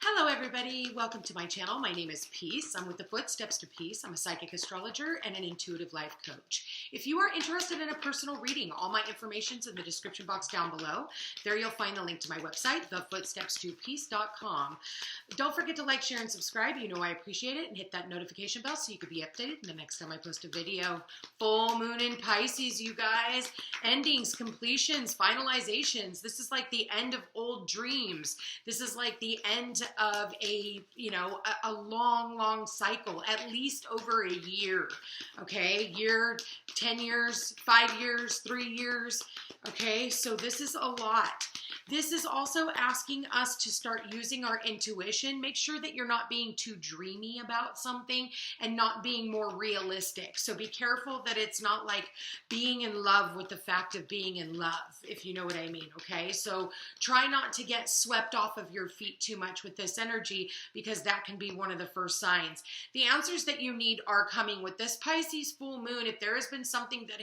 Hello everybody, welcome to my channel. My name is Peace. I'm with the Footsteps to Peace. I'm a psychic astrologer and an intuitive life coach. If you are interested in a personal reading, all my information's in the description box down below. There you'll find the link to my website, thefootstepstopeace.com. Don't forget to like, share, and subscribe. You know I appreciate it, and hit that notification bell so you can be updated the next time I post a video. Full moon in Pisces, you guys. Endings, completions, finalizations. This is like the end of old dreams. This is like the end of a long cycle, at least over a year, okay? Year, 10 years, 5 years, 3 years, okay? So this is a lot. This is also asking us to start using our intuition. Make sure that you're not being too dreamy about something and not being more realistic. So be careful that it's not like being in love with the fact of being in love, if you know what I mean, okay? So try not to get swept off of your feet too much with this energy, because that can be one of the first signs. The answers that you need are coming with this Pisces full moon. If there has been something that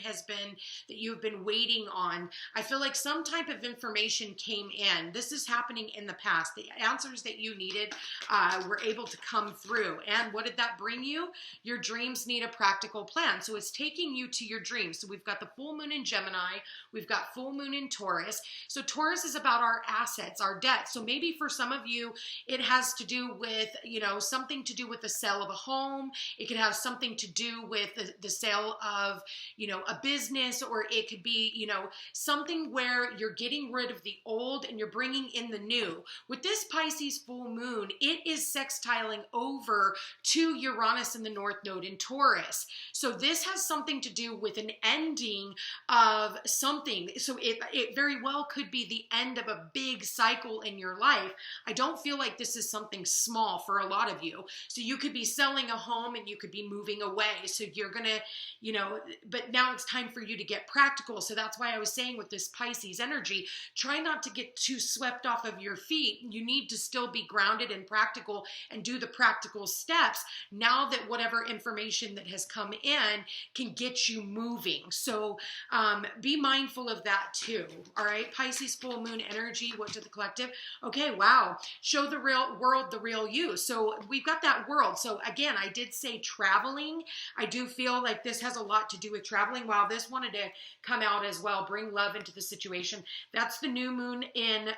you've been waiting on, I feel like some type of information came in. This is happening in the past. The answers that you needed were able to come through. And what did that bring you? Your dreams need a practical plan. So it's taking you to your dreams. So we've got the full moon in Gemini. We've got full moon in Taurus. So Taurus is about our assets, our debt. So maybe for some of you, it has to do with, something to do with the sale of a home. It could have something to do with the sale of, a business, or it could be, something where you're getting rid of the old and you're bringing in the new. With this Pisces full moon, it is sextiling over to Uranus in the North Node in Taurus. So this has something to do with an ending of something. So it very well could be the end of a big cycle in your life. I don't feel like this is something small for a lot of you. So you could be selling a home and you could be moving away. So you're going to, but now it's time for you to get practical. So that's why I was saying with this Pisces energy, try not to get too swept off of your feet. You need to still be grounded and practical and do the practical steps now that whatever information that has come in can get you moving. So be mindful of that too. All right, Pisces full moon energy, what to the collective? Okay, wow. Show the real world, the real you. So we've got that world. So again, I did say traveling. I do feel like this has a lot to do with traveling. Wow, this wanted to come out as well. Bring love into the situation. That's the new moon in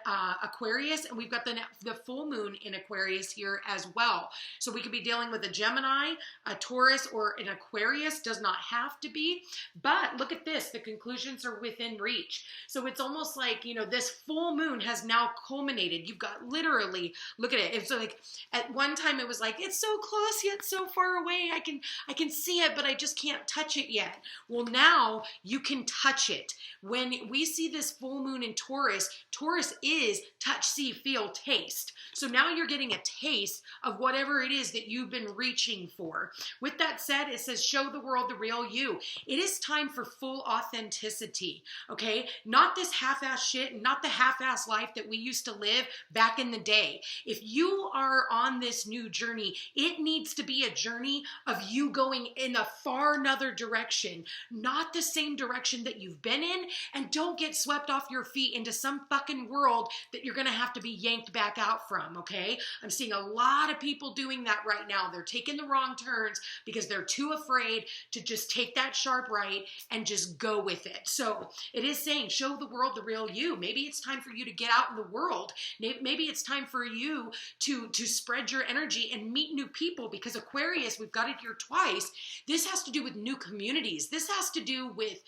Aquarius, and we've got the full moon in Aquarius here as well. So we could be dealing with a Gemini, a Taurus, or an Aquarius. Does not have to be, but look at this. The conclusions are within reach. So it's almost like, this full moon has now culminated. You've got literally, look at it. It's like at one time it was like, it's so close yet so far away. I can see it, but I just can't touch it yet. Well, now you can touch it. When we see this full moon in Taurus, Taurus is touch, see, feel, taste. So now you're getting a taste of whatever it is that you've been reaching for. With that said, it says, show the world the real you. It is time for full authenticity, okay? Not this half-ass shit, not the half-ass life that we used to live back in the day. If you are on this new journey, it needs to be a journey of you going in a far another direction, not the same direction that you've been in, and don't get swept off your feet into some fucking world that you're gonna have to be yanked back out from, okay? I'm seeing a lot of people doing that right now. They're taking the wrong turns because they're too afraid to just take that sharp right and just go with it. So it is saying, show the world the real you. Maybe it's time for you to get out in the world. Maybe it's time for you to spread your energy and meet new people, because Aquarius, we've got it here twice. This has to do with new communities. This has to do with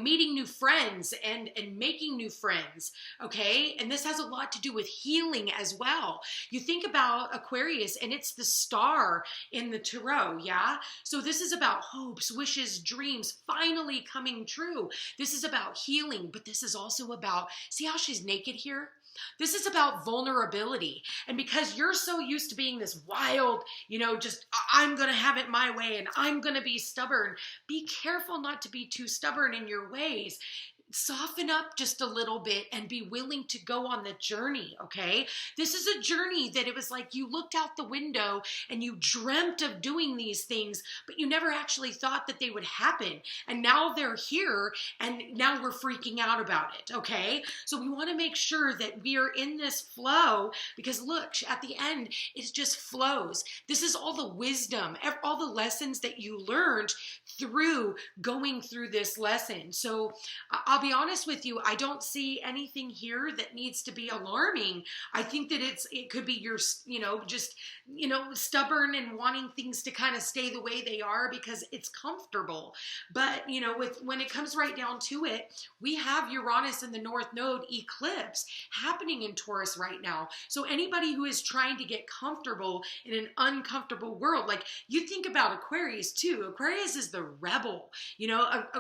meeting new friends and making new friends, okay? And this has a lot to do with healing as well. You think about Aquarius, and it's the star in the tarot, yeah? So this is about hopes, wishes, dreams finally coming true. This is about healing, but this is also about, see how she's naked here? This is about vulnerability. And because you're so used to being this wild, just I'm going to have it my way and I'm going to be stubborn, be careful not to be too stubborn in your ways. soften up just a little bit and be willing to go on the journey, okay? This is a journey that it was like you looked out the window and you dreamt of doing these things, but you never actually thought that they would happen. And now they're here, and now we're freaking out about it, okay? So we want to make sure that we are in this flow, because look, at the end, it just flows. This is all the wisdom, all the lessons that you learned through going through this lesson. So I'll be honest with you, I don't see anything here that needs to be alarming. I think that it could be your, just, stubborn and wanting things to kind of stay the way they are because it's comfortable. But, when it comes right down to it, we have Uranus in the North Node eclipse happening in Taurus right now. So anybody who is trying to get comfortable in an uncomfortable world, like you think about Aquarius too. Aquarius is the rebel.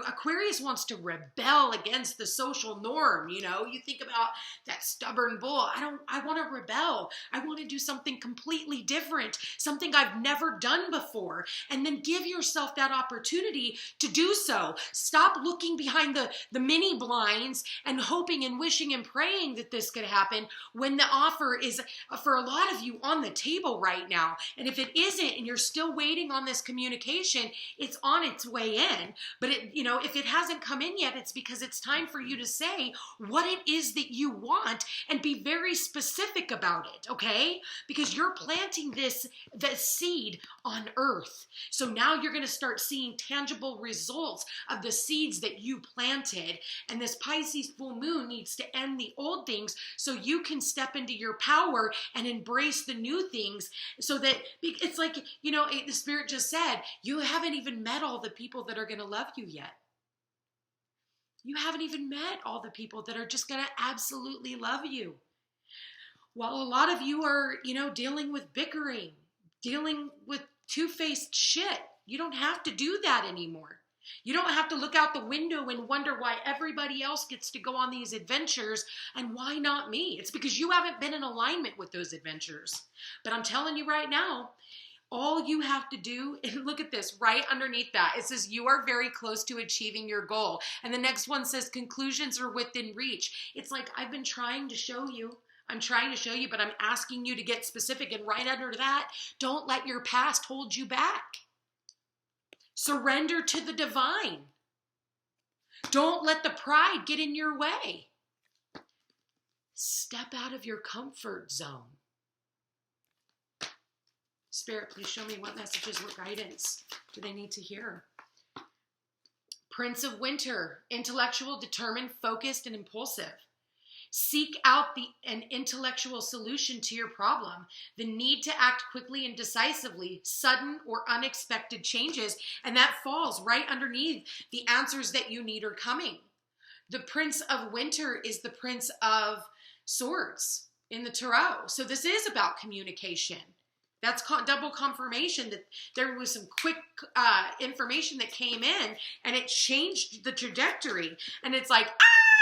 Aquarius wants to rebel against the social norm. You think about that stubborn bull. I want to rebel. I want to do something completely different, something I've never done before. And then give yourself that opportunity to do so. Stop looking behind the mini blinds and hoping and wishing and praying that this could happen when the offer is, for a lot of you, on the table right now. And if it isn't, and you're still waiting on this communication, it's on its way in. But if it hasn't come in yet, it's because it's time for you to say what it is that you want and be very specific about it, okay? Because you're planting the seed on earth. So now you're going to start seeing tangible results of the seeds that you planted. And this Pisces full moon needs to end the old things so you can step into your power and embrace the new things, so that it's like, the Spirit just said, you haven't even met all the people that are going to love you yet. You haven't even met all the people that are just going to absolutely love you. While a lot of you are, dealing with bickering, dealing with two-faced shit, you don't have to do that anymore. You don't have to look out the window and wonder why everybody else gets to go on these adventures and why not me. It's because you haven't been in alignment with those adventures. But I'm telling you right now, all you have to do, and look at this, right underneath that, it says you are very close to achieving your goal. And the next one says conclusions are within reach. It's like, I've been trying to show you. I'm trying to show you, but I'm asking you to get specific. And right under that, don't let your past hold you back. Surrender to the divine. Don't let the pride get in your way. Step out of your comfort zone. Spirit, please show me what messages, what guidance do they need to hear? Prince of Winter, intellectual, determined, focused, and impulsive. Seek out an intellectual solution to your problem. The need to act quickly and decisively, sudden or unexpected changes, and that falls right underneath the answers that you need are coming. The Prince of Winter is the Prince of Swords in the Tarot. So this is about communication. That's double confirmation that there was some quick information that came in and it changed the trajectory. And it's like,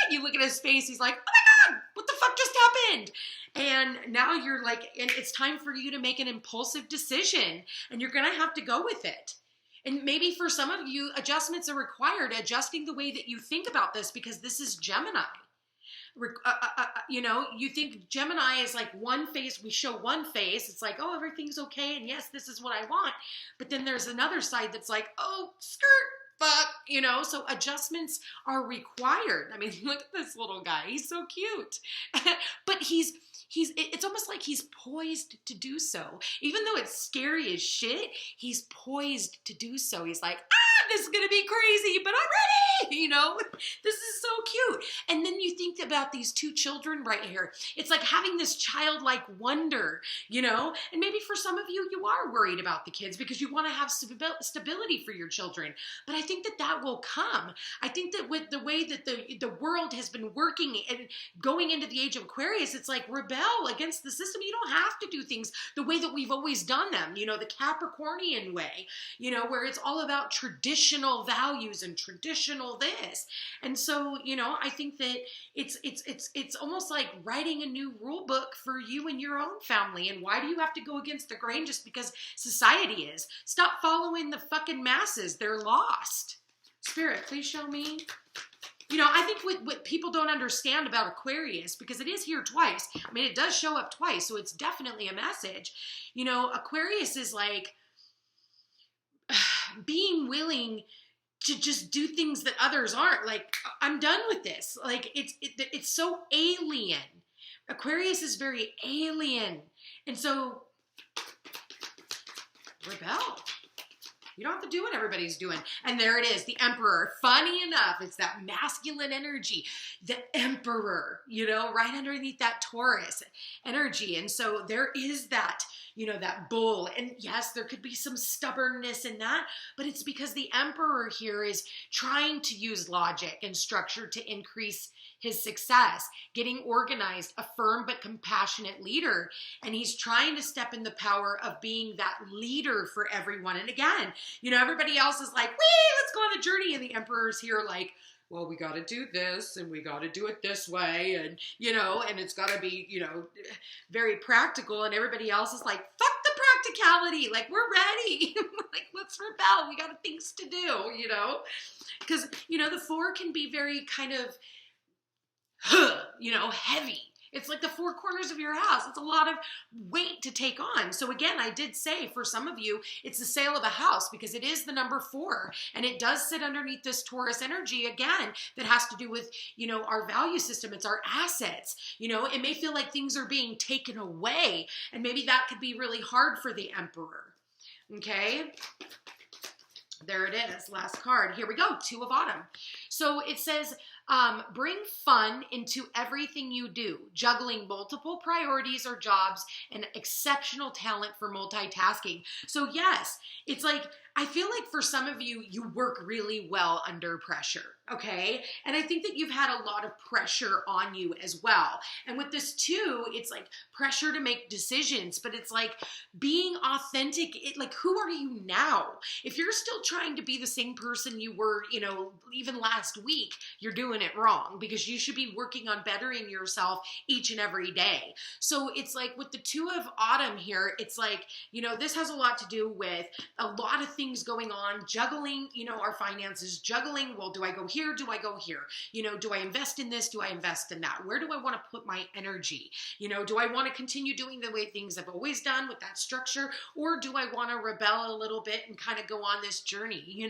you look at his face, he's like, oh my God, what the fuck just happened? And now you're like, and it's time for you to make an impulsive decision, and you're going to have to go with it. And maybe for some of you, adjustments are required, adjusting the way that you think about this, because this is Gemini. You think Gemini is like one face, we show one face, it's like, oh, everything's okay, and yes, this is what I want. But then there's another side that's like, oh, skirt, fuck, so adjustments are required. I mean, look at this little guy, he's so cute. But it's almost like he's poised to do so. Even though it's scary as shit, he's poised to do so. He's like, this is gonna be crazy, but I'm ready, this is so cute. And then you think about these two children right here. It's like having this childlike wonder, and maybe for some of you, you are worried about the kids because you want to have stability for your children. But I think that will come. I think that with the way that the world has been working and going into the age of Aquarius, it's like rebel against the system. You don't have to do things the way that we've always done them, the Capricornian way, where it's all about traditional values and traditional this. And so, I think that it's almost like writing a new rule book for you and your own family. And why do you have to go against the grain just because society is? Stop following the fucking masses. They're lost. Spirit, please show me I think what people don't understand about Aquarius, because it is here twice. I mean, it does show up twice, so it's definitely a message. Aquarius is like being willing to just do things that others aren't. Like, I'm done with this. Like, it's so alien. Aquarius is very alien. And so, rebel. You don't have to do what everybody's doing. And there it is, the Emperor. Funny enough, it's that masculine energy, the Emperor, right underneath that Taurus energy. And so there is that, that bull. And yes, there could be some stubbornness in that, but it's because the Emperor here is trying to use logic and structure to increase his success, getting organized, a firm but compassionate leader. And he's trying to step in the power of being that leader for everyone. And again, everybody else is like, let's go on the journey. And the Emperor's here like, well, we got to do this and we got to do it this way. And, and it's got to be, very practical. And everybody else is like, fuck the practicality. Like, we're ready. Like, let's rebel. We got things to do, because, the 4 can be very kind of, heavy. It's like the 4 corners of your house. It's a lot of weight to take on. So again, I did say for some of you, it's the sale of a house because it is the number 4 and it does sit underneath this Taurus energy again that has to do with, our value system. It's our assets. It may feel like things are being taken away and maybe that could be really hard for the Emperor. Okay. There it is. Last card. Here we go. 2 of Autumn. So it says, bring fun into everything you do, juggling multiple priorities or jobs and exceptional talent for multitasking. So yes, it's like, I feel like for some of you, you work really well under pressure, okay? And I think that you've had a lot of pressure on you as well. And with this too, it's like pressure to make decisions, but it's like being authentic. Like, who are you now? If you're still trying to be the same person you were, even last week, you're doing it wrong because you should be working on bettering yourself each and every day. So it's like with the 2 of Autumn here, it's like, this has a lot to do with a lot of things going on, juggling, our finances, juggling, well, do I go here? Do I go here? Do I invest in this? Do I invest in that? Where do I want to put my energy? Do I want to continue doing the way things I've always done with that structure? Or do I want to rebel a little bit and kind of go on this journey,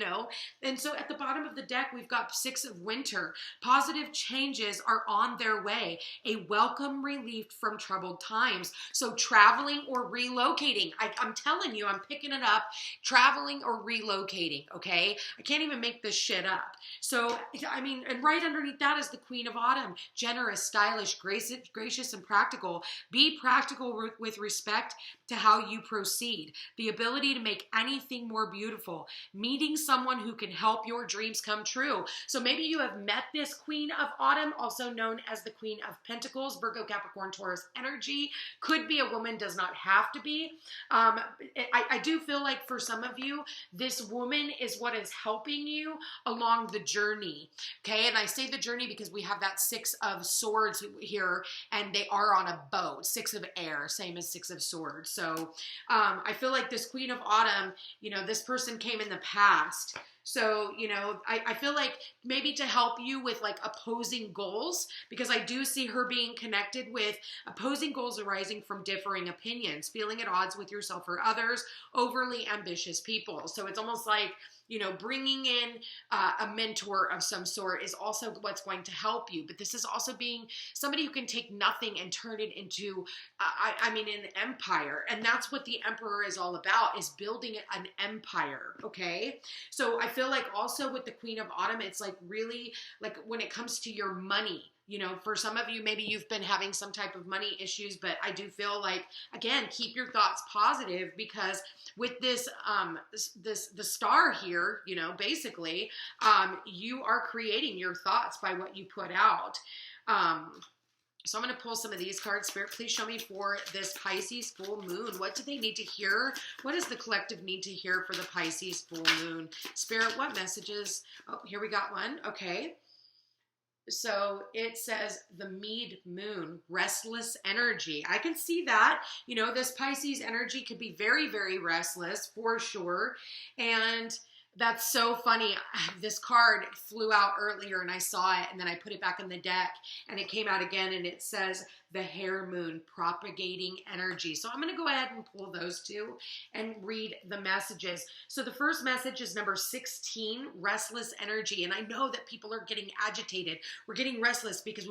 And so at the bottom of the deck, we've got 6 of Winter. Positive changes are on their way. A welcome relief from troubled times. So traveling or relocating. I'm telling you, I'm picking it up. Traveling or relocating, okay? I can't even make this shit up. So, and right underneath that is the Queen of Autumn. Generous, stylish, gracious, and practical. Be practical with respect to how you proceed. The ability to make anything more beautiful. Meeting someone who can help your dreams come true. So maybe you have met this Queen of Autumn, also known as the Queen of Pentacles, Virgo, Capricorn, Taurus energy. Could be a woman, does not have to be. I do feel like for some of you, this woman is what is helping you along the journey, okay? And I say the journey because we have that 6 of Swords here, and they are on a boat, 6 of Air, same as 6 of Swords. So I feel like this Queen of Autumn, this person came in the past. So, I feel like maybe to help you with like opposing goals, because I do see her being connected with opposing goals arising from differing opinions, feeling at odds with yourself or others, overly ambitious people. So it's almost like, bringing in a mentor of some sort is also what's going to help you. But this is also being somebody who can take nothing and turn it into, an empire. And that's what the Emperor is all about, is building an empire, okay? So I feel like also with the Queen of Autumn, it's like really like when it comes to your money, for some of you, maybe you've been having some type of money issues, but I do feel like, again, keep your thoughts positive because with this, the star here, basically, you are creating your thoughts by what you put out. So I'm going to pull some of these cards. Spirit, please show me for this Pisces full moon. What do they need to hear? What does the collective need to hear for the Pisces full moon? Spirit, what messages? Oh, here we got one. Okay. So it says the Mead moon, restless energy. I can see that. This Pisces energy could be very, very restless for sure. And That's so funny. This card flew out earlier and I saw it and then I put it back in the deck and it came out again and it says the hare moon, propagating energy. So I'm going to go ahead and pull those two and read the messages. So the first message is number 16, restless energy. And I know that people are getting agitated. We're getting restless because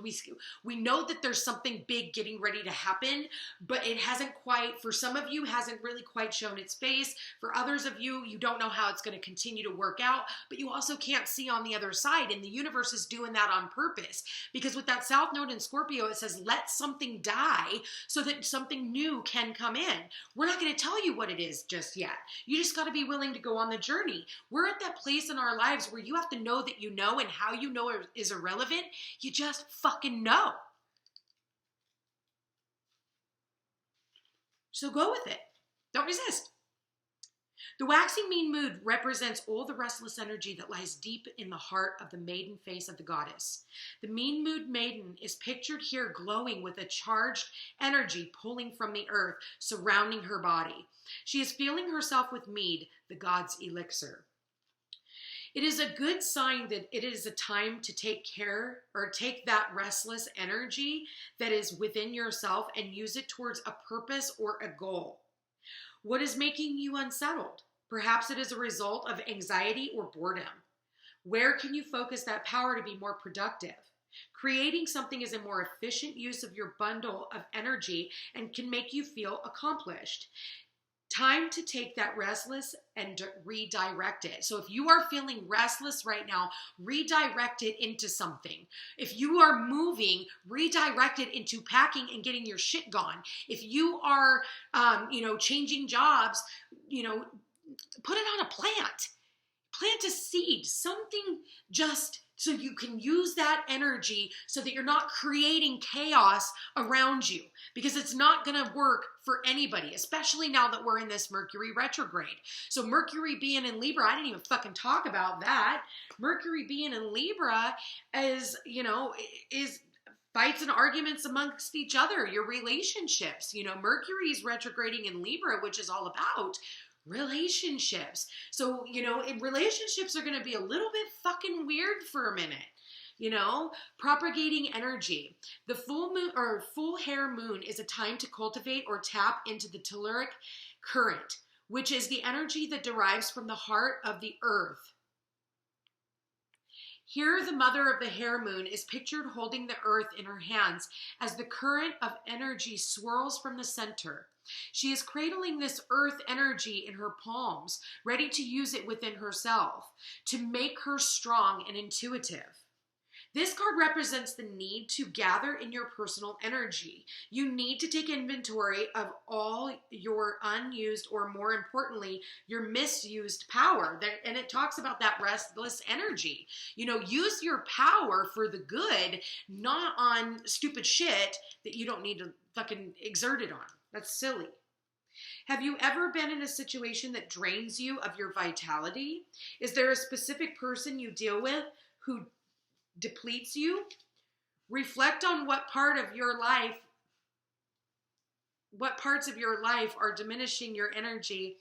we know that there's something big getting ready to happen, but it hasn't quite, for some of you, hasn't really quite shown its face. For others of you, you don't know how it's going to continue to work out, but you also can't see on the other side. And the universe is doing that on purpose because with that South Node in Scorpio, it says, let something die so that something new can come in. We're not going to tell you what it is just yet. You just got to be willing to go on the journey. We're at that place in our lives where you have to know that you know, and how you know is irrelevant. You just fucking know. So go with it. Don't resist. The waxing mean moon represents all the restless energy that lies deep in the heart of the maiden face of the goddess. The mean moon maiden is pictured here glowing with a charged energy pulling from the earth, surrounding her body. She is feeling herself with mead, the god's elixir. It is a good sign that it is a time to take care or take that restless energy that is within yourself and use it towards a purpose or a goal. What is making you unsettled? Perhaps it is a result of anxiety or boredom. Where can you focus that power to be more productive? Creating something is a more efficient use of your bundle of energy and can make you feel accomplished. Time to take that restless and redirect it. So if you are feeling restless right now, redirect it into something. If you are moving, redirect it into packing and getting your shit gone. If you are, changing jobs, put it on a plant. Plant a seed, something just so you can use that energy so that you're not creating chaos around you, because it's not going to work for anybody, especially now that we're in this Mercury retrograde. So Mercury being in Libra, I didn't even fucking talk about that. Mercury being in Libra is fights and arguments amongst each other, your relationships. Mercury is retrograding in Libra, which is all about relationships. So, relationships are going to be a little bit fucking weird for a minute. Propagating energy. The full moon or full hare moon is a time to cultivate or tap into the telluric current, which is the energy that derives from the heart of the earth. Here, the mother of the hare moon is pictured holding the earth in her hands as the current of energy swirls from the center. She is cradling this earth energy in her palms, ready to use it within herself to make her strong and intuitive. This card represents the need to gather in your personal energy. You need to take inventory of all your unused, or more importantly, your misused power. And it talks about that restless energy. Use your power for the good, not on stupid shit that you don't need to fucking exert it on. That's silly. Have you ever been in a situation that drains you of your vitality? Is there a specific person you deal with who depletes you? Reflect on what parts of your life are diminishing your energy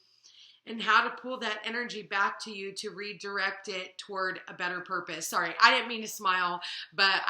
and how to pull that energy back to you to redirect it toward a better purpose. Sorry, I didn't mean to smile, but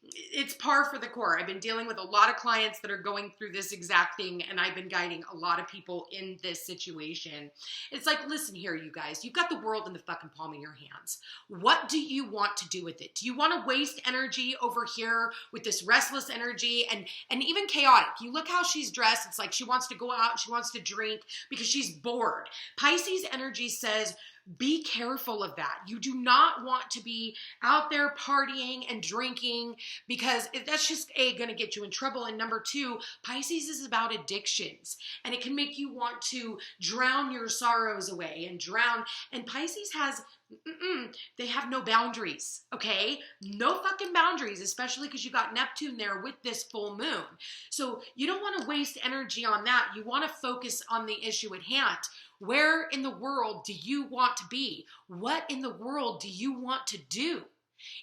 it's par for the course. I've been dealing with a lot of clients that are going through this exact thing, and I've been guiding a lot of people in this situation. It's like, listen here, you guys, you've got the world in the fucking palm of your hands. What do you want to do with it? Do you want to waste energy over here with this restless energy and even chaotic? You look how she's dressed. It's like she wants to go out, she wants to drink because she's bored. Pisces energy says, be careful of that. You do not want to be out there partying and drinking, because that's just going to get you in trouble. And number two, Pisces is about addictions, and it can make you want to drown your sorrows away and drown. And Pisces has, they have no boundaries, okay? No fucking boundaries, especially because you got Neptune there with this full moon. So you don't want to waste energy on that. You want to focus on the issue at hand. Where in the world do you want to be? What in the world do you want to do?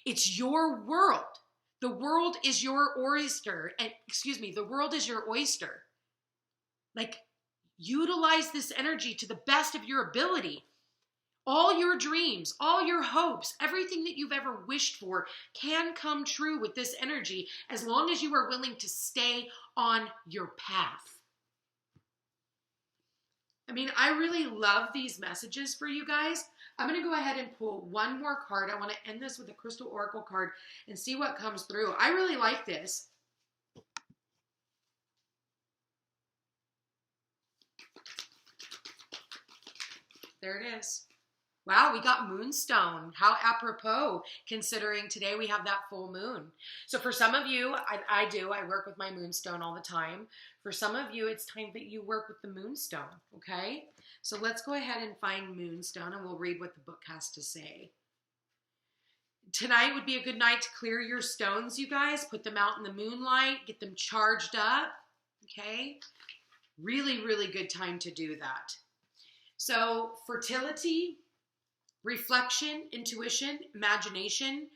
It's your world. The world is your oyster. The world is your oyster. Like, Utilize this energy to the best of your ability. All your dreams, all your hopes, everything that you've ever wished for can come true with this energy as long as you are willing to stay on your path. I mean, I really love these messages for you guys. I'm going to go ahead and pull one more card. I want to end this with a crystal oracle card and see what comes through. I really like this. There it is. Wow, we got moonstone. How apropos, considering today we have that full moon. So for some of you, I work with my moonstone all the time. For some of you, it's time that you work with the moonstone, okay? So let's go ahead and find moonstone and we'll read what the book has to say. Tonight would be a good night to clear your stones, you guys. Put them out in the moonlight, get them charged up, okay? Really, really good time to do that. So fertility, reflection, intuition, imagination,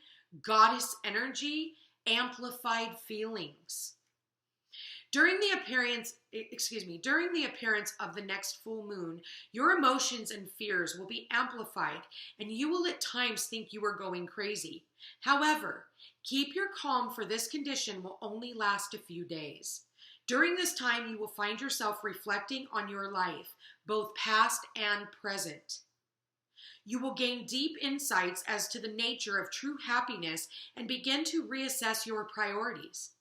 goddess energy, amplified feelings. During the appearance of the next full moon, your emotions and fears will be amplified and you will at times think you are going crazy. However, keep your calm, for this condition will only last a few days. During this time, you will find yourself reflecting on your life, both past and present. You will gain deep insights as to the nature of true happiness and begin to reassess your priorities.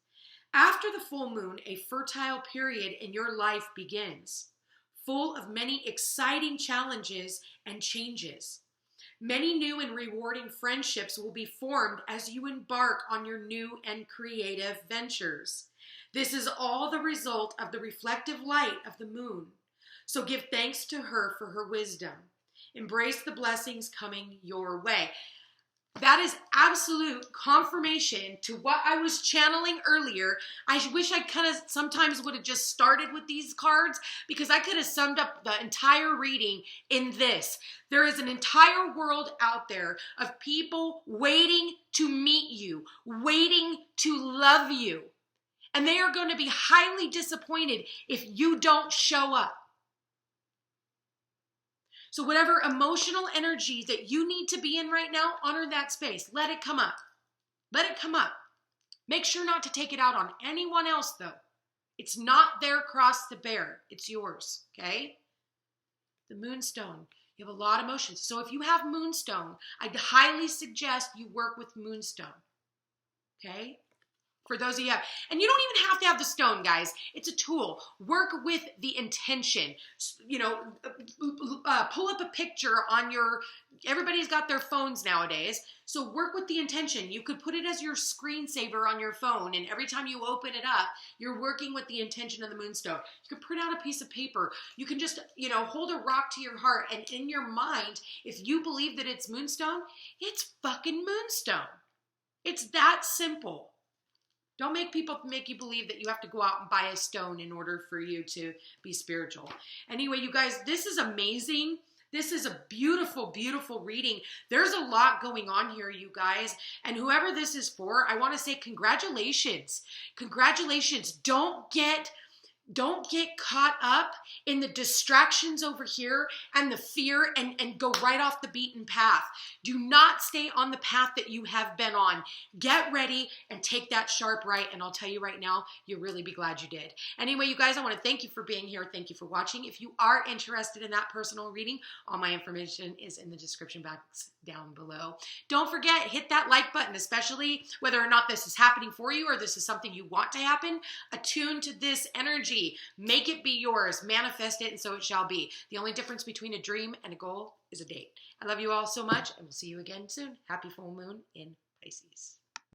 After the full moon, a fertile period in your life begins, full of many exciting challenges and changes. Many new and rewarding friendships will be formed as you embark on your new and creative ventures. This is all the result of the reflective light of the moon. So give thanks to her for her wisdom. Embrace the blessings coming your way. That is absolute confirmation to what I was channeling earlier. I wish I kind of sometimes would have just started with these cards, because I could have summed up the entire reading in this. There is an entire world out there of people waiting to meet you, waiting to love you. And they are going to be highly disappointed if you don't show up. So whatever emotional energy that you need to be in right now, honor that space. Let it come up. Let it come up. Make sure not to take it out on anyone else, though. It's not their cross to bear. It's yours, okay? The moonstone. You have a lot of emotions. So if you have moonstone, I'd highly suggest you work with moonstone, okay? For those of you who have, and you don't even have to have the stone, guys. It's a tool. Work with the intention. You know, pull up a picture on your, everybody's got their phones nowadays. So work with the intention. You could put it as your screensaver on your phone, and every time you open it up, you're working with the intention of the moonstone. You can print out a piece of paper. You can just, you know, hold a rock to your heart, and in your mind, if you believe that it's moonstone, it's fucking moonstone. It's that simple. Don't make people make you believe that you have to go out and buy a stone in order for you to be spiritual. Anyway, you guys, this is amazing. This is a beautiful, beautiful reading. There's a lot going on here, you guys. And whoever this is for, I want to say congratulations. Congratulations. Don't get caught up in the distractions over here and the fear and go right off the beaten path. Do not stay on the path that you have been on. Get ready and take that sharp right. And I'll tell you right now, you'll really be glad you did. Anyway, you guys, I want to thank you for being here. Thank you for watching. If you are interested in that personal reading, all my information is in the description box down below. Don't forget, hit that like button, especially whether or not this is happening for you or this is something you want to happen. Attune to this energy. Make it be yours. Manifest it, and so it shall be. The only difference between a dream and a goal is a date. I love you all so much, and we'll see you again soon. Happy full moon in Pisces.